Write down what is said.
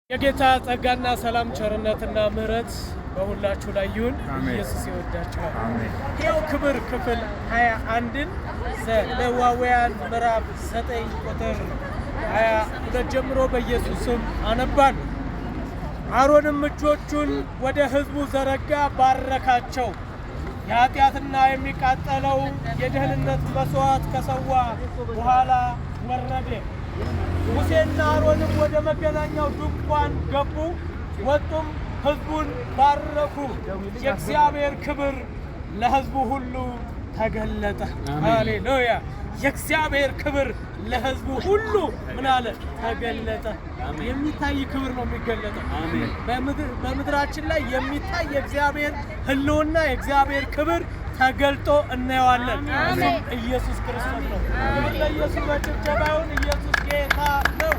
የጌታ ጸጋና ሰላም ቸርነትና ምሕረት በሁላችሁ ላይ ይሁን። ኢየሱስ ይወዳችኋል። ይኸው ክብር ክፍል 21ን ዘሌዋውያን ምዕራፍ 9 ቁጥር 22 ጀምሮ በኢየሱስ ስም አነባለሁ። አሮንም እጆቹን ወደ ሕዝቡ ዘረጋ፣ ባረካቸው። የኃጢአትና የሚቃጠለው የደህንነት መስዋዕት ከሰዋ በኋላ ወረደ። ሙሴና አሮንም ወደ መገናኛው ድንኳን ገቡ፣ ወጡም ሕዝቡን ባረኩ። የእግዚአብሔር ክብር ለሕዝቡ ሁሉ ተገለጠ። ሃሌሉያ! የእግዚአብሔር ክብር ለሕዝቡ ሁሉ ምን አለ? ተገለጠ። የሚታይ ክብር ነው የሚገለጠው። በምድራችን ላይ የሚታይ የእግዚአብሔር ሕልውና የእግዚአብሔር ክብር ተገልጦ እናየዋለን። ኢየሱስ ክርስቶስ ነው። ለኢየሱስ በጭብጨባ ይሁን። ኢየሱስ ጌታ ነው።